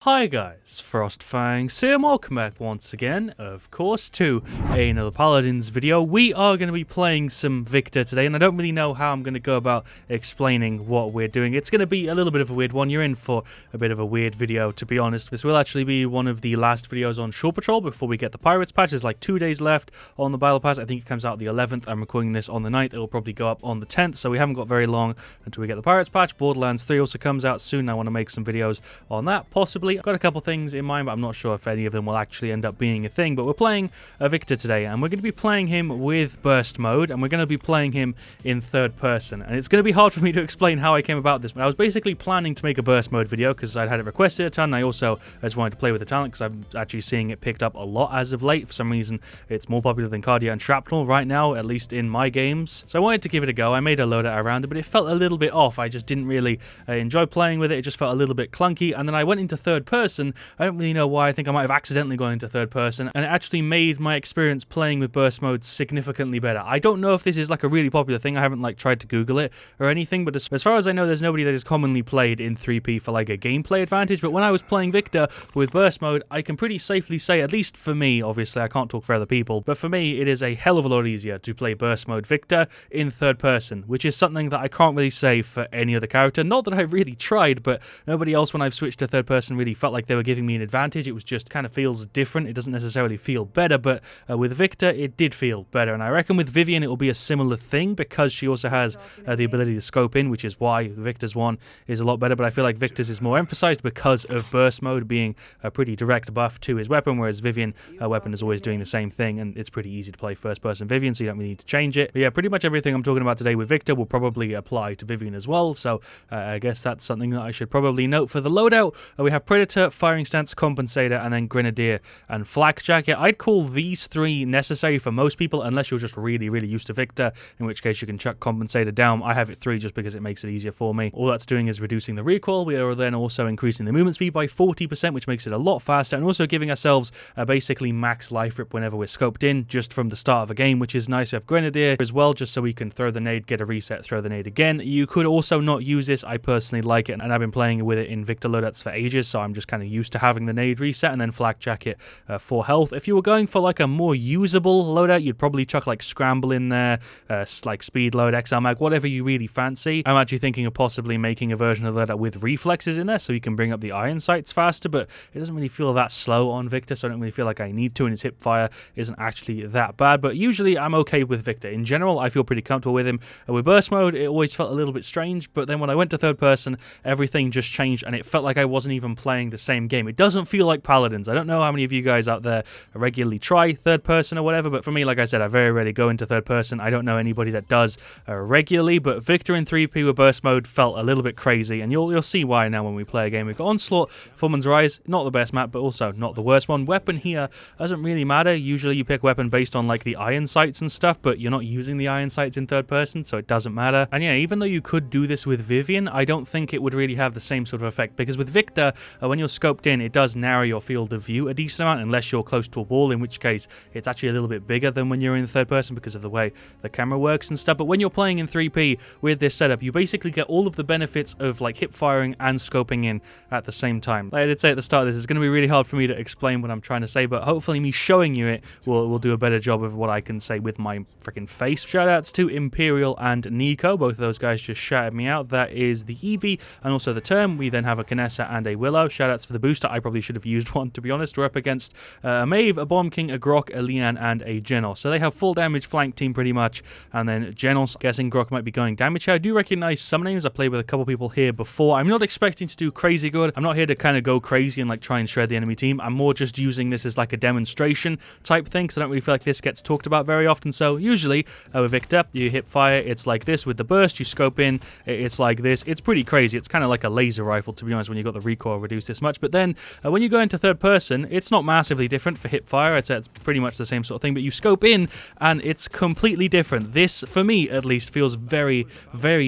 Hi guys, Frostfangs here, and welcome back once again, of course, to another Paladins video. We are going to be playing some Victor today, and I don't really know how I'm going to go about explaining what we're doing. It's going to be a little bit of a weird one. You're in for a bit of a weird video, to be honest. This will actually be one of the last videos on Shore Patrol before we get the Pirates patch. There's like 2 days left on the Battle Pass. I think it comes out the 11th. I'm recording this on the 9th. It'll probably go up on the 10th, so we haven't got very long until we get the Pirates patch. Borderlands 3 also comes out soon. I want to make some videos on that, possibly. I've got a couple things in mind, but I'm not sure if any of them will actually end up being a thing. But we're playing Victor today, and we're going to be playing him with burst mode, and we're going to be playing him in third person. And it's going to be hard for me to explain how I came about this, but I was basically planning to make a burst mode video because I'd had it requested a ton. I also just wanted to play with the talent because I'm actually seeing it picked up a lot as of late. For some reason, it's more popular than Cardia and Shrapnel right now, at least in my games. So I wanted to give it a go. I made a loadout around it, but it felt a little bit off. I just didn't really enjoy playing with it. It just felt a little bit clunky. And then I went into third person. I don't really know why. I think I might have accidentally gone into third person, and it actually made my experience playing with burst mode significantly better. I don't know if this is like a really popular thing. I haven't like tried to Google it or anything, but as far as I know, there's nobody that is commonly played in 3P for like a gameplay advantage. But when I was playing Victor with burst mode, I can pretty safely say, at least for me, obviously I can't talk for other people, but for me it is a hell of a lot easier to play burst mode Victor in third person, which is something that I can't really say for any other character. Not that I've really tried, but nobody else when I've switched to third person really felt like they were giving me an advantage. It was just kind of feels different. It doesn't necessarily feel better, but with Victor it did feel better, and I reckon with Vivian it will be a similar thing because she also has the ability to scope in, which is why Victor's one is a lot better. But I feel like Victor's is more emphasized because of burst mode being a pretty direct buff to his weapon, whereas Vivian weapon is always doing the same thing, and it's pretty easy to play first person Vivian, so you don't really need to change it. But yeah, pretty much everything I'm talking about today with Victor will probably apply to Vivian as well, so I guess that's something that I should probably note. For the loadout, we have Predator, Firing Stance, Compensator, and then Grenadier and Flak Jacket. I'd call these three necessary for most people unless you're just really used to Victor, in which case you can chuck Compensator down. I have it 3 just because it makes it easier for me. All that's doing is reducing the recoil. We are then also increasing the movement speed by 40%, which makes it a lot faster, and also giving ourselves basically max life rip whenever we're scoped in just from the start of a game, which is nice. We have Grenadier as well, just so we can throw the nade, get a reset, throw the nade again. You could also not use this. I personally like it, and I've been playing with it in Victor loadouts for ages, so I'm just kind of used to having the nade reset, and then Flak Jacket for health. If you were going for like a more usable loadout, you'd probably chuck like Scramble in there, like Speed Load, XL Mag, whatever you really fancy. I'm actually thinking of possibly making a version of that with reflexes in there so you can bring up the iron sights faster, but it doesn't really feel that slow on Victor, so I don't really feel like I need to, and his hip fire isn't actually that bad. But usually I'm okay with Victor. In general, I feel pretty comfortable with him. With burst mode, it always felt a little bit strange, but then when I went to third person, everything just changed, and it felt like I wasn't even playing the same game. It doesn't feel like Paladins. I don't know how many of you guys out there regularly try third person or whatever, but for me, like I said, I very rarely go into third person. I don't know anybody that does regularly, but Victor in 3P with burst mode felt a little bit crazy, and you'll see why now when we play a game. We've got Onslaught, Foreman's Rise, not the best map, but also not the worst one. Weapon here doesn't really matter. Usually you pick weapon based on like the iron sights and stuff, but you're not using the iron sights in third person, so it doesn't matter. And yeah, even though you could do this with Vivian, I don't think it would really have the same sort of effect, because with Victor, when you're scoped in, it does narrow your field of view a decent amount, unless you're close to a wall, in which case it's actually a little bit bigger than when you're in third person because of the way the camera works and stuff. But when you're playing in 3P with this setup, you basically get all of the benefits of like hip firing and scoping in at the same time. Like I did say at the start of this, it's going to be really hard for me to explain what I'm trying to say, but hopefully me showing you it will do a better job of what I can say with my freaking face. Shoutouts to Imperial and Nico. Both of those guys just shouted me out. That is the Eevee and also the Term. We then have a Kinessa and a Willow. Shoutouts for the booster. I probably should have used one, to be honest. We're up against a Maeve, a Bomb King, a Grok, a Lian, and a Genos. So they have full damage flank team pretty much, and then Genos, guessing Grok might be going damage here. I do recognize some names. I played with a couple people here before. I'm not expecting to do crazy good. I'm not here to kind of go crazy and like try and shred the enemy team. I'm more just using this as like a demonstration type thing, because I don't really feel like this gets talked about very often. So usually with Victor, you hip fire, it's like this. With the burst, you scope in, it's like this. It's pretty crazy. It's kind of like a laser rifle, to be honest, when you've got the recoil reduced this much. But then when you go into third person, it's not massively different for hip fire. I'd say it's pretty much the same sort of thing, but you scope in and it's completely different. This, for me at least, feels very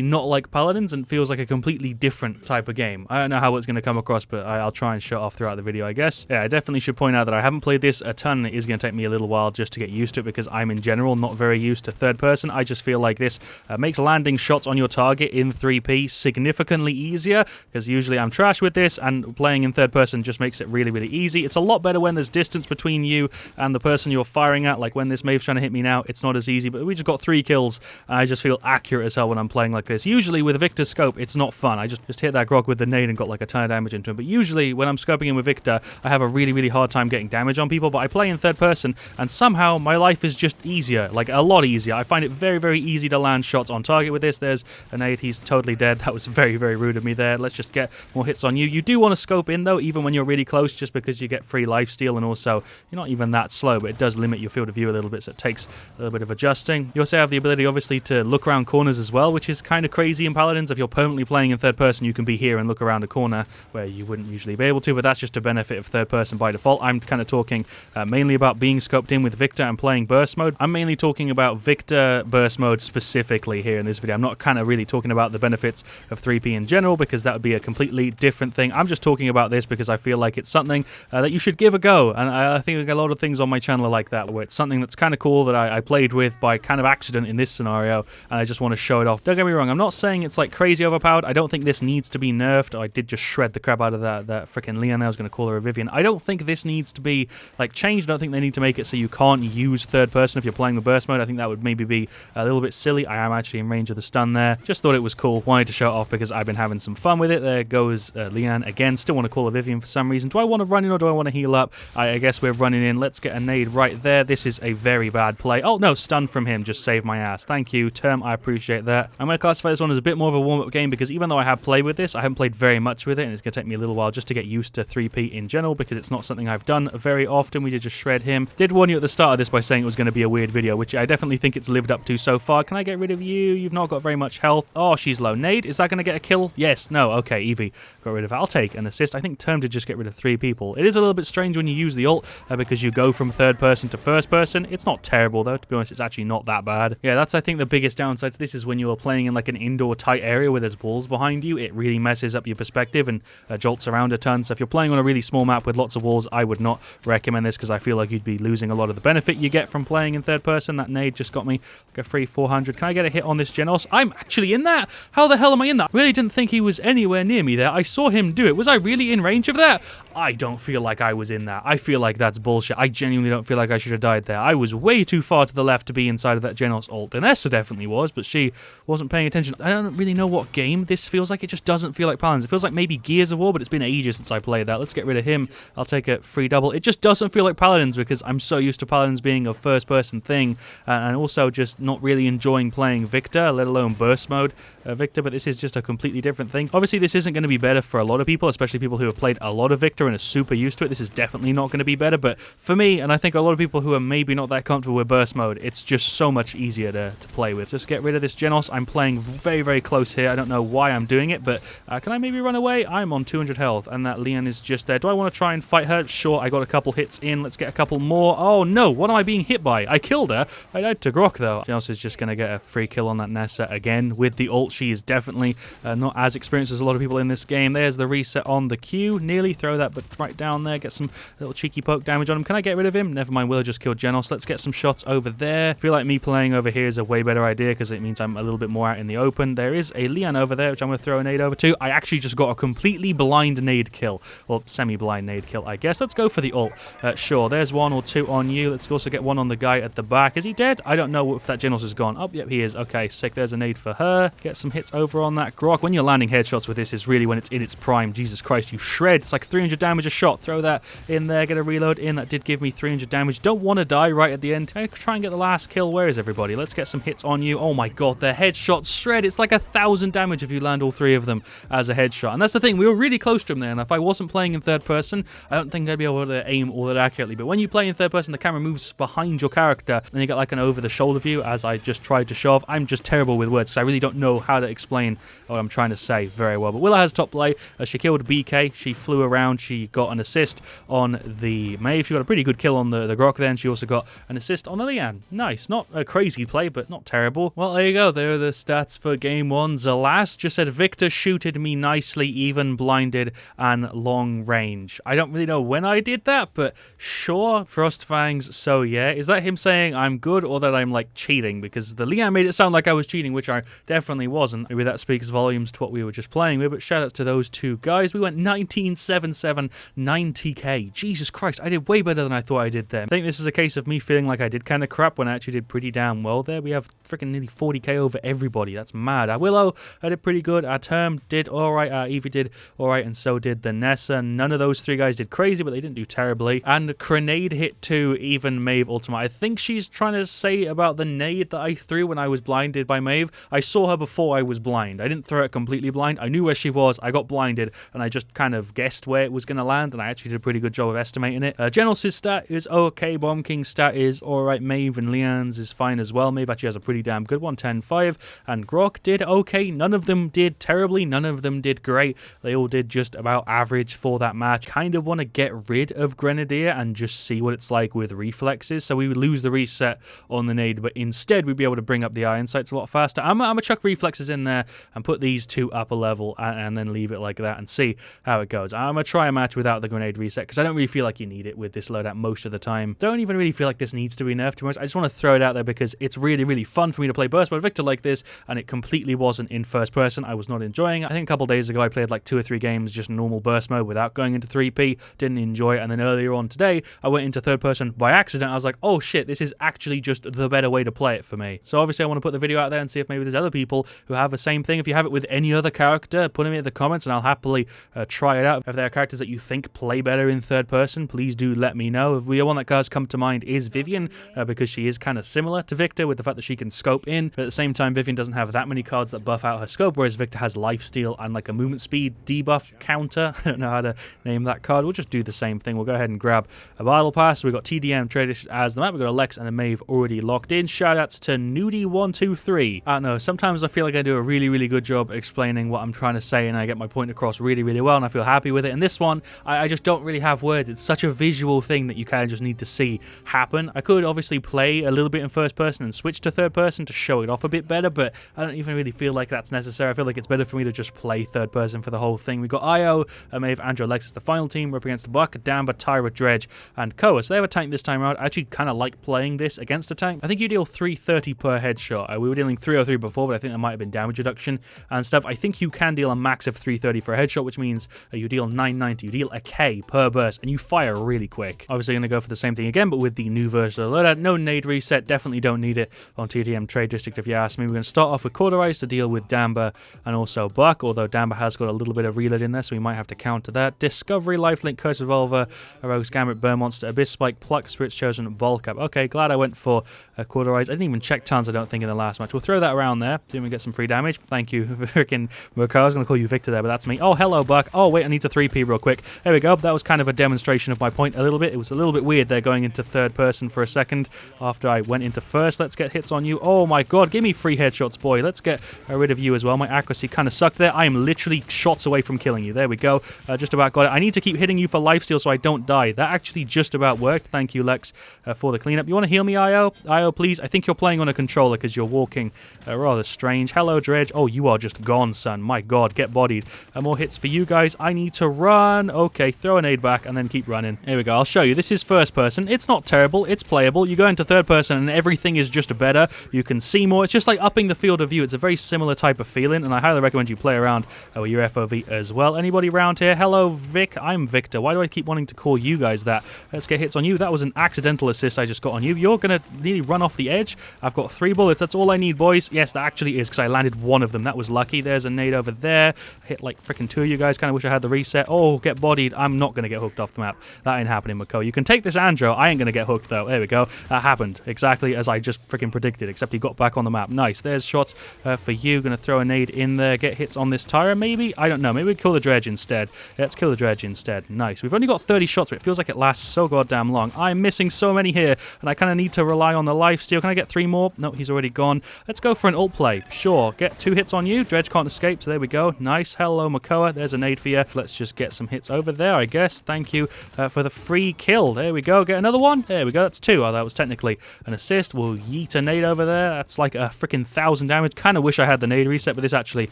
not like Paladins and feels like a completely different type of game. I don't know how it's going to come across, but I'll try and show it off throughout the video, I guess. Yeah, I definitely should point out that I haven't played this a ton. It is going to take me a little while just to get used to it, because I'm in general not very used to third person. I just feel like this makes landing shots on your target in 3P significantly easier, because usually I'm trash with this, and playing in third person just makes it really, really easy. It's a lot better when there's distance between you and the person you're firing at. Like when this Maeve's trying to hit me now, it's not as easy, but we just got 3 kills. And I just feel accurate as hell when I'm playing like this. Usually with Victor's scope, it's not fun. I just hit that grog with the nade and got like a ton of damage into him. But usually when I'm scoping in with Victor, I have a really, really hard time getting damage on people. But I play in third person, and somehow my life is just easier, like a lot easier. I find it very, very easy to land shots on target with this. There's a nade. He's totally dead. That was very, very rude of me there. Let's just get more hits on you. You do want to scope in, though, even when you're really close, just because you get free lifesteal, and also you're not even that slow, but it does limit your field of view a little bit, so it takes a little bit of adjusting. You also have the ability, obviously, to look around corners as well, which is kind of crazy in Paladins. If you're permanently playing in third person, you can be here and look around a corner where you wouldn't usually be able to, but that's just a benefit of third person by default. I'm kind of talking mainly about being scoped in with Victor and playing burst mode. I'm mainly talking about Victor burst mode specifically here in this video. I'm not kind of really talking about the benefits of 3P in general, because that would be a completely different thing. I'm just talking about this because I feel like it's something that you should give a go, and I think a lot of things on my channel are like that, where it's something that's kind of cool that I played with by kind of accident in this scenario, and I just want to show it off. Don't get me wrong, I'm not saying it's like crazy overpowered. I don't think this needs to be nerfed. I did just shred the crap out of that freaking Leon. I was going to call her a Vivian. I don't think this needs to be like changed. I don't think they need to make it so you can't use third person if you're playing with burst mode. I think that would maybe be a little bit silly. I am actually in range of the stun there. Just thought it was cool. Wanted to show it off because I've been having some fun with it. There goes Leon again. Still want to call her Vivian for some reason. Do I want to run in or do I want to heal up? I guess we're running in. Let's get a nade right there. This is a very bad play. Oh no, stun from him just saved my ass. Thank you, Term. I appreciate that. I'm going to classify this one as a bit more of a warm-up game, because even though I have played with this, I haven't played very much with it, and it's going to take me a little while just to get used to 3P in general, because it's not something I've done very often. We did just shred him. Did warn you at the start of this by saying it was going to be a weird video, which I definitely think it's lived up to so far. Can I get rid of you? You've not got very much health. Oh, she's low. Nade, is that going to get a kill? Yes. No. Okay, Evie got rid of her. I'll take an assist. I think Term did just get rid of 3 people. It is a little bit strange when you use the ult, because you go from third person to first person. It's not terrible, though. To be honest, it's actually not that bad. Yeah, that's, I think, the biggest downside to this is when you're playing in like an indoor tight area where there's walls behind you, it really messes up your perspective and jolts around a ton. So if you're playing on a really small map with lots of walls, I would not recommend this, because I feel like you'd be losing a lot of the benefit you get from playing in third person. That nade just got me like a free 400. Can I get a hit on this Genos? I'm actually in that. How the hell am I in that? I really didn't think he was anywhere near me there. I saw him do it. Was I really in range of that? I don't feel like I was in that. I feel like that's bullshit. I genuinely don't feel like I should have died there. I was way too far to the left to be inside of that Genos ult. Vanessa definitely was, but she wasn't paying attention. I don't really know what game this feels like. It just doesn't feel like Paladins. It feels like maybe Gears of War, but it's been ages since I played that. Let's get rid of him. I'll take a free double. It just doesn't feel like Paladins, because I'm so used to Paladins being a first-person thing, and also just not really enjoying playing Victor, let alone burst mode Victor, but this is just a completely different thing. Obviously, this isn't going to be better for a lot of people, especially people who have played a lot of Victor and are super used to it. This is definitely not going to be better, but for me, and I think a lot of people who are maybe not that comfortable with burst mode, it's just so much easier to play with. Just get rid of this Genos. I'm playing very, very close here. I don't know why I'm doing it, but can I maybe run away? I'm on 200 health, and that Leon is just there. Do I want to try and fight her? Sure, I got a couple hits in. Let's get a couple more. Oh, no. What am I being hit by? I killed her. I died to Grok, though. Genos is just going to get a free kill on that Nessa again with the ult. She is definitely not as experienced as a lot of people in this game. There's the reset on the Q. Nearly throw that, but right down there. Get some little cheeky poke damage on him. Can I get rid of him? Never mind. Willow just killed Genos. Let's get some shots over there. I feel like me playing over here is a way better idea, because it means I'm a little bit more out in the open. There is a Leon over there, which I'm going to throw a nade over to. I actually just got a completely blind nade kill. Or semi-blind nade kill, I guess. Let's go for the ult. Sure, there's 1 or 2 on you. Let's also get one on the guy at the back. Is he dead? I don't know if that Genos is gone. Oh, yep, he is. Okay, sick. There's a nade for her. Get some hits over on that Grok. When you're landing headshots with this is really when it's in its prime. Jesus Christ, you shred. It's like 300 damage a shot. Throw that in there. Get a reload in. That did give me 300 damage. Don't want to die right at the end. Try and get the last kill. Where is everybody? Let's get some hits on you. Oh my god, the headshots shred. It's like 1,000 damage if you land all 3 of them as a headshot. And that's the thing. We were really close to him there, and if I wasn't playing in third person, I don't think I'd be able to aim all that accurately. But when you play in third person, the camera moves behind your character, and you get like an over-the-shoulder view, as I just tried to show off. I'm just terrible with words, because I really don't know how to explain what I'm trying to say very well. But Willow has top play. She killed BK. She flew around. She got an assist on the Maeve. She got a pretty good kill on the Grok then. She also got an assist on the Leon. Nice. Not a crazy play, but not terrible. Well, there you go. There are the stats for game 1. Zalas just said, Victor shooted me nicely, even blinded and long range. I don't really know when I did that, but sure. Frostfangs, so yeah. Is that him saying I'm good, or that I'm like cheating? Because the Leon made it sound like I was cheating, which I definitely wasn't. Maybe that speaks volumes to what we were just playing with, but shout out to those 2 guys. We went went 1977 90k. Jesus Christ, I did way better than I thought I did there. I think this is a case of me feeling like I did kind of crap when I actually did pretty damn well there. We have freaking nearly 40k over everybody. That's mad. Our Willow, I did pretty good. Our Term did alright. Our Eevee did alright, and so did the Nessa. None of those three guys did crazy, but they didn't do terribly. And Grenade hit too, even Maeve Ultimate. I think she's trying to say about the nade that I threw when I was blinded by Maeve. I saw her before I was blind. I didn't throw it completely blind. I knew where she was. I got blinded, and I just kind of guessed where it was going to land, and I actually did a pretty good job of estimating it. General Sis stat is okay. Bomb King stat is alright. Maeve and Leon's is fine as well. Maeve actually has a pretty damn good one, 10-5. And Grok did okay. None of them did terribly. None of them did great. They all did just about average for that match. Kind of want to get rid of Grenadier and just see what it's like with reflexes. So we would lose the reset on the nade, but instead we'd be able to bring up the Iron Sights a lot faster. I'm going to chuck reflexes in there and put these two up a level and then leave it like that and see how it goes. I'm going to try a match without the grenade reset because I don't really feel like you need it with this loadout most of the time. Don't even really feel like this needs to be nerfed too much. I just want to throw it out there because it's really, really fun for me to play Burst Mode Victor like this, and it completely wasn't in first person. I was not enjoying it. I think a couple days ago I played like 2 or 3 games just normal Burst Mode without going into 3P. Didn't enjoy it, and then earlier on today I went into third person by accident. I was like, oh shit, this is actually just the better way to play it for me. So obviously I want to put the video out there and see if maybe there's other people who have the same thing. If you have it with any other character, put them in the comments and I'll happily try it out. If there are characters that you think play better in third person, please do let me know. If the one that does come to mind is Vivian, because she is kind of similar to Victor with the fact that she can scope in, but at the same time Vivian doesn't have that many cards that buff out her scope, whereas Victor has lifesteal and like a movement speed debuff counter. I don't know how to name that card. We'll just do the same thing. We'll go ahead and grab a battle pass. We've got TDM traded as the map. We've got a Lex and a Maeve already locked in. Shoutouts to Nudie123. I don't know, sometimes I feel like I do a really, really good job explaining what I'm trying to say and I get my point across really, really well and I feel happy with it. And this one, I just don't really have words. It's such a visual thing that you kind of just need to see happen. I could obviously play a little bit in first person and switch to third person to show it off a bit better, but I don't even really feel like that's necessary. I feel like it's better for me to just play third person for the whole thing. We've got Io, Maeve, Andrew, Alexis, the final team. We're up against Buck, Damba, Tyra, Dredge, and Koa. So they have a tank this time around. I actually kind of like playing this against a tank. I think you deal 330 per headshot. We were dealing 303 before, but I think there might have been damage reduction and stuff. I think you can deal a max of 330 for a headshot, which means you deal 990. You deal a K per burst, and you fire really quick. Obviously, going to go for the same thing again, but with the new version of the loadout. No nade reset. Definitely don't need it on TDM Trade District, if you ask me. We're going to start off with Cauterize to deal with Damba and also Buck, although Damba has got a little bit of reload in there, so we might have to counter that. Discovery, Lifelink, Curse Revolver, Rogue's Gambit, Burn Monster, Abyss Spike, Pluck, Spirit's Chosen, Ball Cap. Okay, glad I went for Cauterize. I didn't even check tons, I don't think, in the last match. We'll throw that around there. Didn't we get some free damage? Thank you, freaking Moko. I was going to call you Victor there, but that's me. Oh, hello, Buck. Oh, wait, I need to 3P real quick. There we go. That was kind of a demonstration of my point a little bit. It was a little bit weird there going into third person for a second after I went into first. Let's get hits on you. Oh my god, give me free headshots, boy. Let's get rid of you as well. My accuracy kind of sucked there. I am literally shots away from killing you. There we go. Just about got it. I need to keep hitting you for lifesteal so I don't die. That actually just about worked. Thank you, Lex, for the cleanup. You want to heal me, Io? Io, please. I think you're playing on a controller because you're walking rather strange. Hello, Dredge. Oh, you are just gone, son. My god, get bodied. More hits for you guys. I need to run. Okay, throw an aid back and then keep running. Here we go. I'll show you. This is first person. It's not terrible. It's playable. You go into third person and everything is just better. You can see more. It's just like upping the field of view. It's a very similar type of feeling, and I highly recommend you play around with your FOV as well. Anybody around here? Hello, Vic. I'm Victor. Why do I keep wanting to call you guys that? Let's get hits on you. That was an accidental assist I just got on you. You're going to nearly run off the edge. I've got 3 bullets. That's all I need, boys. Yes, that actually is because I landed one of them. That was lucky. There's a nade over there. Hit like freaking 2 of you guys. Kind of wish I had the reset. Oh, get bodied. I'm not going to get hooked off the map. That ain't happening, Mako. You can take this Andro. I ain't going to get hooked, though. There we go. That happened exactly as I just freaking predicted, except he got back on the map. Nice. There's shots for you. Going to throw a nade in there. Get hits on this Tyra, maybe? I don't know. Maybe we kill the Dredge instead. Let's kill the Dredge instead. Nice. We've only got 30 shots, but it feels like it lasts so goddamn long. I'm missing so many here, and I kind of need to rely on the lifesteal. Can I get 3 more? No, he's already gone. Let's go for an ult play. Sure. Get 2 hits on you. Dredge can't escape, so there we go. Nice. Hello, Makoa. There's a nade for you. Let's just get some hits over there, I guess. Thank you for the free kill. There we go. Get another one. There we go. That's 2. Oh, that was technically an assist. We'll yeet a nade over there. That's like a freaking 1,000 damage. Kind of wish I had the nade reset, but this actually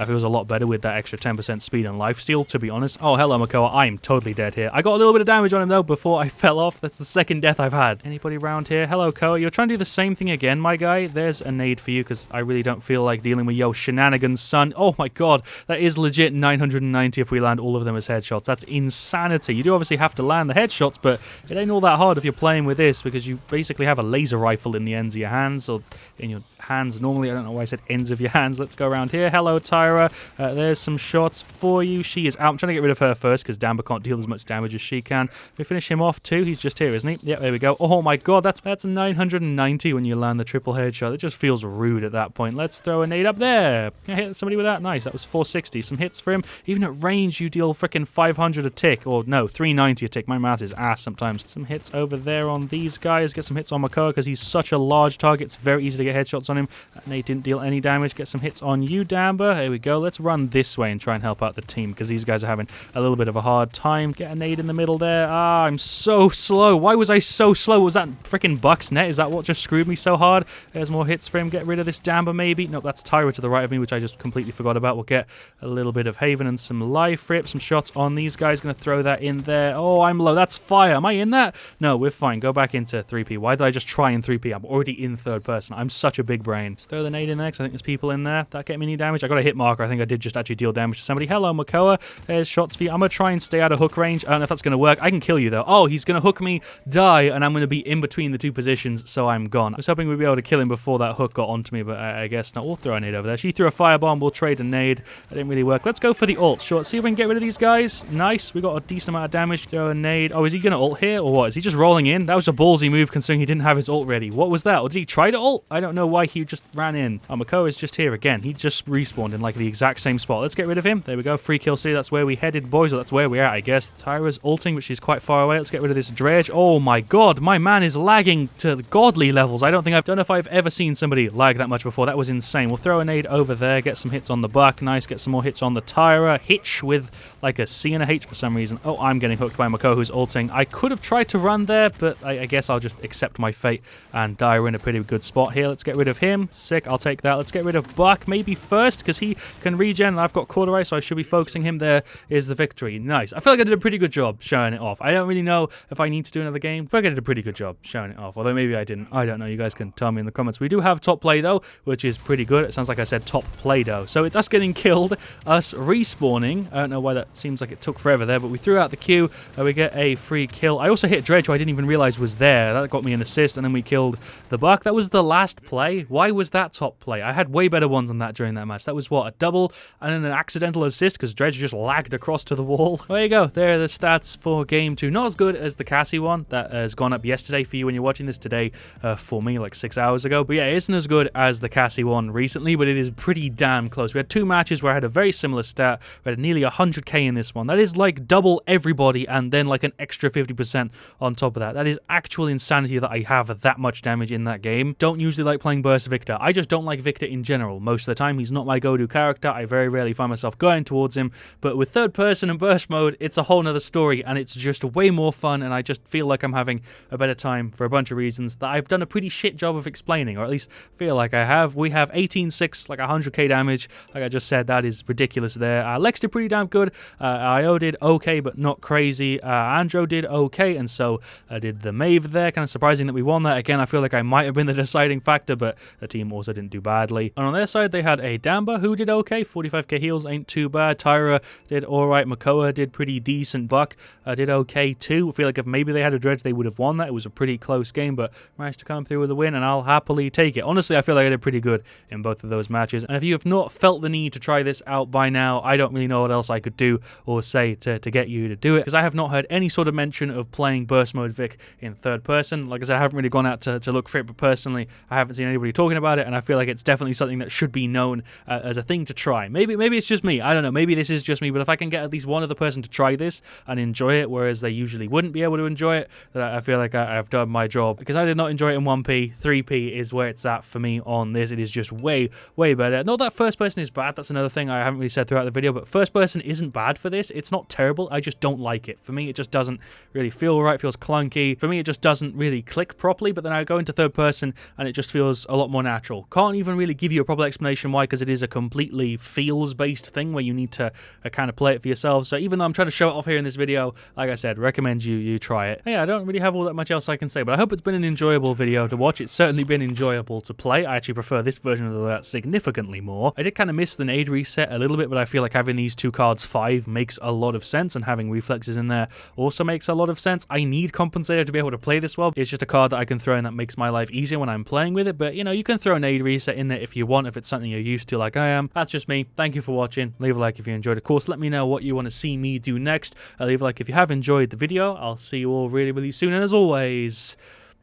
feels a lot better with that extra 10% speed and lifesteal, to be honest. Oh, hello, Makoa. I am totally dead here. I got a little bit of damage on him, though, before I fell off. That's the second death I've had. Anybody around here? Hello, Koa. You're trying to do the same thing again, my guy. There's a nade for you, because I really don't feel like dealing with yo shenanigans, son. Oh, my God. That is legit 990 230 if we land all of them as headshots. That's insanity. You do obviously have to land the headshots, but it ain't all that hard if you're playing with this, because you basically have a laser rifle in the ends of your hands, or in your hands normally. I don't know why I said ends of your hands. Let's go around here. Hello, Tyra. There's some shots for you. She is out. I'm trying to get rid of her first, because Damba can't deal as much damage as she can. We finish him off too. He's just here, isn't he? Yeah, there we go. Oh my god, that's 990 when you land the triple headshot. It just feels rude at that point. Let's throw a nade up there. I hit somebody with that. Nice. That was 460. Some hits for him. Even at range, you deal freaking 500 a tick. Or no, 390 a tick. My math is ass sometimes. Some hits over there on these guys. Get some hits on Makoa because he's such a large target. It's very easy to get headshots on him. That nade didn't deal any damage. Get some hits on you, Damba. Here we go. Let's run this way and try and help out the team because these guys are having a little bit of a hard time. Get a nade in the middle there. Ah, I'm so slow. Why was I so slow? Was that freaking Buck's net? Is that what just screwed me so hard? There's more hits for him. Get rid of this Damba maybe. Nope, that's Tyra to the right of me, which I just completely forgot about. We'll get a little bit of Haven and some life rip. Some shots on these guys. Going to throw that in there. Oh, I'm low. That's fire. Am I in that? No, we're fine. Go back into 3P. Why did I just try in 3P? I'm already in third person. I'm such a big brain. Let's throw the nade in there because I think there's people in there. That get me any damage? I got a hit marker. I think I did just actually deal damage to somebody. Hello, Makoa. There's shots for you. I'm going to try and stay out of hook range. I don't know if that's going to work. I can kill you though. Oh, he's going to hook me, die, and I'm going to be in between the two positions, so I'm gone. I was hoping we'd be able to kill him before that hook got onto me, but I guess not. We'll throw a nade over there. She threw a firebomb. We'll trade a nade. That didn't really work. Let's go for the ult. Sure. See if we can get rid of these guys. Nice. We got a decent amount of damage. Throw a nade. Oh, is he going to ult here or what? Is he just rolling in? That was a ballsy move considering he didn't have his ult ready. What was that? Or did he try to ult? I don't know why he just ran in. Oh, Makoa is just here again. He just respawned in like the exact same spot. Let's get rid of him. There we go. Free kill city. That's where we headed, boys. Or that's where we're at, I guess. Tyra's ulting, which is quite far away. Let's get rid of this dredge. Oh my god. My man is lagging to godly levels. I don't know if I've ever seen somebody lag that much before. That was insane. We'll throw a nade over there. Get some hits on the Buck. Nice. Get some more hits on the Tyra. Hitch with like a C and a H for some reason. Oh, I'm getting hooked by Makoa who's ulting. I could have tried to run there, but I guess I'll just accept my fate and die. We're in a pretty good spot here. Let's get rid of him. Sick. I'll take that. Let's get rid of Buck maybe first because he can regen and I've got Cauterized, so I should be focusing him. There is the victory. Nice. I feel like I did a pretty good job showing it off. I don't really know if I need to do another game. I feel like I did a pretty good job showing it off, although maybe I didn't. I don't know. You guys can tell me in the comments. We do have top play though, which is pretty good. It sounds like I said top play though. So it's us getting killed, us respawning. I don't know why that seems like it took forever there, but we threw out the Q. We get a free kill. I also hit Dredge, who I didn't even realize was there. That got me an assist, and then we killed the Buck. That was the last play. Why was that top play? I had way better ones than that during that match. That was what, a double and then an accidental assist because Dredge just lagged across to the wall. There you go. There are the stats for game 2. Not as good as the Cassie one that has gone up yesterday for you when you're watching this, today for me like 6 hours ago. But yeah, it isn't as good as the Cassie one recently, but it is pretty damn close. We had 2 matches where I had a very similar stat. We had nearly 100k in this one. That is like double everybody and then like an extra 50% on top of that. That is actual insanity that I have that much damage in that game. Don't usually like playing Burst Victor. I just don't like Victor in general. Most of the time, he's not my go-to character. I very rarely find myself going towards him. But with third person and burst mode, it's a whole nother story and it's just way more fun and I just feel like I'm having a better time for a bunch of reasons that I've done a pretty shit job of explaining, or at least feel like I have. We have 18-6, like 100k damage. Like I just said, that is ridiculous there. Lex did pretty damn good. IO did okay, but not crazy. Andro did okay, and so did the Maeve there. Kind of surprising that we won that. Again, I feel like I might have been the deciding factor, but the team also didn't do badly. And on their side, they had a Damba who did okay. 45k heals ain't too bad. Tyra did alright. Makoa did pretty decent. Buck did okay too. I feel like if maybe they had a Dredge, they would have won that. It was a pretty close game, but managed to come through with a win, and I'll happily take it. Honestly, I feel like I did pretty good in both of those matches. And if you have not felt the need to try this out by now, I don't really know what else I could do or say to get you to do it, because I have not heard any sort of mention of playing Burst Mode Vic in third person. Like I said, I haven't really gone out to look for it, but personally, I haven't seen anybody talking about it, and I feel like it's definitely something that should be known as a thing to try. Maybe it's just me. I don't know. Maybe this is just me, but if I can get at least one other person to try this and enjoy it, whereas they usually wouldn't be able to enjoy it, then I feel like I've done my job. Because I did not enjoy it in 1P, 3P is where it's at for me on this. It is just way, way better. Not that first person is bad. That's another thing I haven't really said throughout the video, but first person isn't bad for this. It's not terrible. I just don't like it. For me, it just doesn't really feel right. It feels clunky. For me, it just doesn't really click properly, but then I go into third person and it just feels a lot more natural. Can't even really give you a proper explanation why, because it is a completely feels-based thing where you need to kind of play it for yourself. So even though I'm trying to show it off here in this video, like I said, recommend you try it. Yeah, I don't really have all that much else I can say, but I hope it's been an enjoyable video to watch. It's certainly been enjoyable to play. I actually prefer this version of that significantly more. I did kind of miss the nade reset a little bit, but I feel like having these 2 2 cards 5 makes a lot of sense, and having reflexes in there also makes a lot of sense. I need Compensator to be able to play this well. It's just a card that I can throw in that makes my life easier when I'm playing with it, but you know, you can throw an Aid Reset in there if you want, if it's something you're used to like I am. That's just me. Thank you for watching. Leave a like if you enjoyed. Of course, let me know what you want to see me do next. Leave a like if you have enjoyed the video. I'll see you all really, really soon, and as always,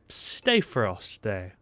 stay frosty.